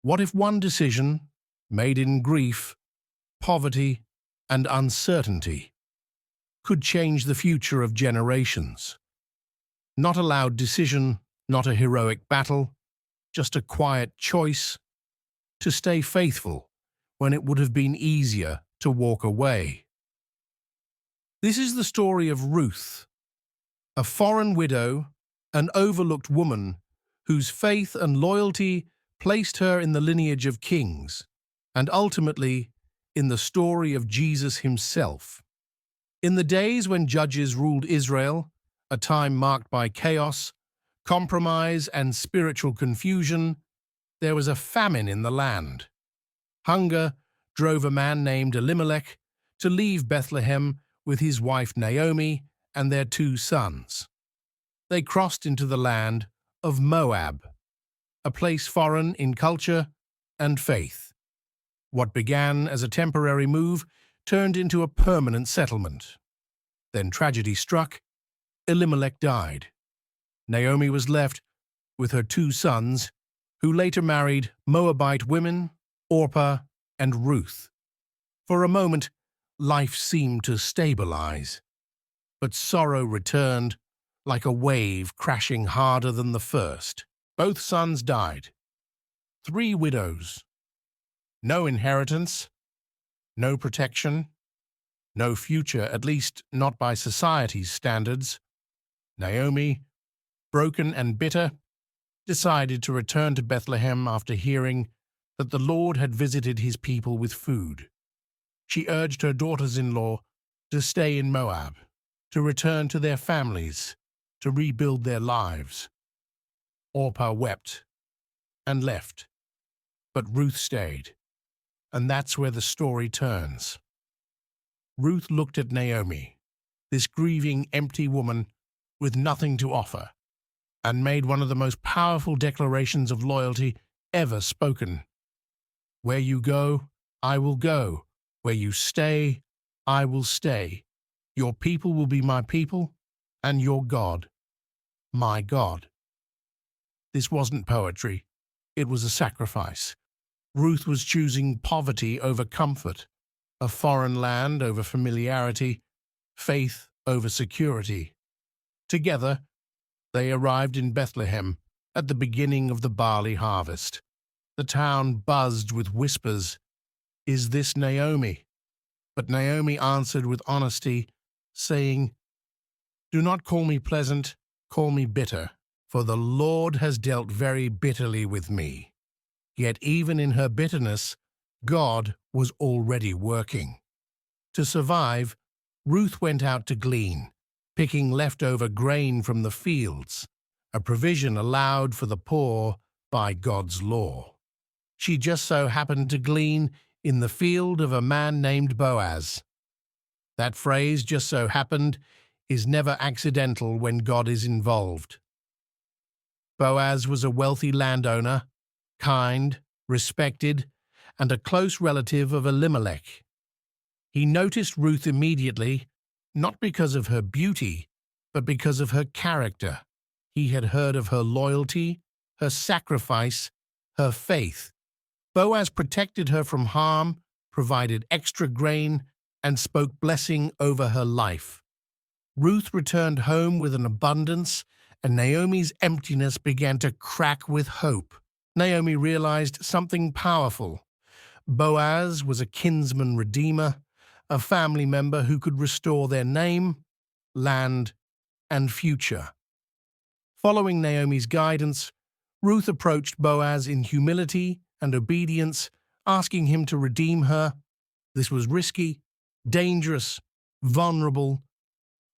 What if one decision, made in grief, poverty, and uncertainty, could change the future of generations? Not a loud decision, not a heroic battle, just a quiet choice to stay faithful when it would have been easier to walk away. This is the story of Ruth, a foreign widow, an overlooked woman whose faith and loyalty placed her in the lineage of kings, and ultimately in the story of Jesus himself. In the days when judges ruled Israel, a time marked by chaos, compromise, and spiritual confusion, there was a famine in the land. Hunger drove a man named Elimelech to leave Bethlehem with his wife Naomi and their 2 sons. They crossed into the land of Moab, a place foreign in culture and faith. What began as a temporary move turned into a permanent settlement. Then tragedy struck. Elimelech died. Naomi was left with her 2 sons, who later married Moabite women, Orpah and Ruth. For a moment, life seemed to stabilize, but sorrow returned like a wave crashing harder than the first. Both sons died. 3 widows. No inheritance, no protection, no future, at least not by society's standards. Naomi, broken and bitter, decided to return to Bethlehem after hearing that the Lord had visited his people with food. She urged her daughters-in-law to stay in Moab, to return to their families, to rebuild their lives. Orpah wept and left, but Ruth stayed, and that's where the story turns. Ruth looked at Naomi, this grieving, empty woman with nothing to offer, and made one of the most powerful declarations of loyalty ever spoken. Where you go, I will go. Where you stay, I will stay. Your people will be my people, and your God, my God. This wasn't poetry. It was a sacrifice. Ruth was choosing poverty over comfort, a foreign land over familiarity, faith over security. Together, they arrived in Bethlehem at the beginning of the barley harvest. The town buzzed with whispers, "Is this Naomi?" But Naomi answered with honesty, saying, "Do not call me pleasant, call me bitter, for the Lord has dealt very bitterly with me." Yet even in her bitterness, God was already working. To survive, Ruth went out to glean, picking leftover grain from the fields, a provision allowed for the poor by God's law. She just so happened to glean in the field of a man named Boaz. That phrase, "just so happened," is never accidental when God is involved. Boaz was a wealthy landowner, kind, respected, and a close relative of Elimelech. He noticed Ruth immediately, not because of her beauty, but because of her character. He had heard of her loyalty, her sacrifice, her faith. Boaz protected her from harm, provided extra grain, and spoke blessing over her life. Ruth returned home with an abundance, and Naomi's emptiness began to crack with hope. Naomi realized something powerful. Boaz was a kinsman redeemer, a family member who could restore their name, land, and future. Following Naomi's guidance, Ruth approached Boaz in humility and obedience, asking him to redeem her. This was risky, dangerous, vulnerable,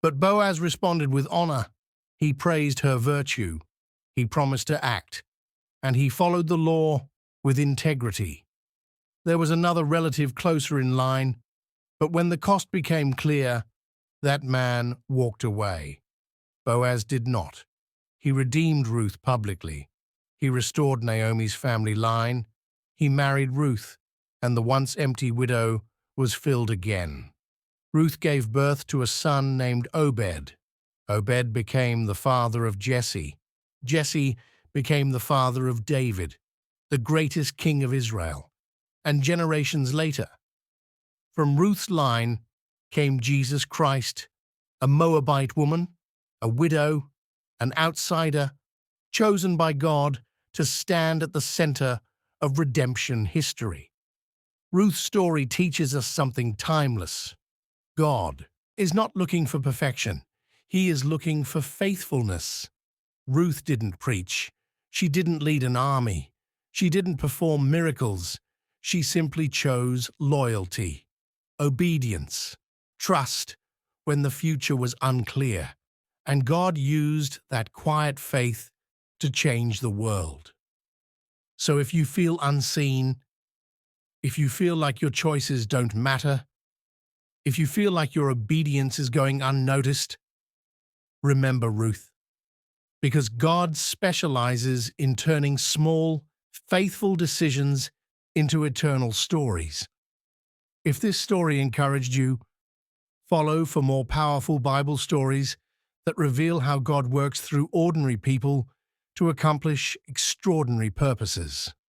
but Boaz responded with honor. He praised her virtue, he promised to act, and he followed the law with integrity. There was another relative closer in line, but when the cost became clear, that man walked away. Boaz did not. He redeemed Ruth publicly. He restored Naomi's family line. He married Ruth, and the once empty widow was filled again. Ruth gave birth to a son named Obed. Obed became the father of Jesse. Jesse became the father of David, the greatest king of Israel, and generations later, from Ruth's line came Jesus Christ, a Moabite woman, a widow, an outsider, chosen by God to stand at the center of redemption history. Ruth's story teaches us something timeless. God is not looking for perfection. He is looking for faithfulness. Ruth didn't preach. She didn't lead an army. She didn't perform miracles. She simply chose loyalty, obedience, trust when the future was unclear. And God used that quiet faith to change the world. So if you feel unseen, if you feel like your choices don't matter, if you feel like your obedience is going unnoticed, remember Ruth. Because God specializes in turning small, faithful decisions into eternal stories. If this story encouraged you, follow for more powerful Bible stories that reveal how God works through ordinary people to accomplish extraordinary purposes.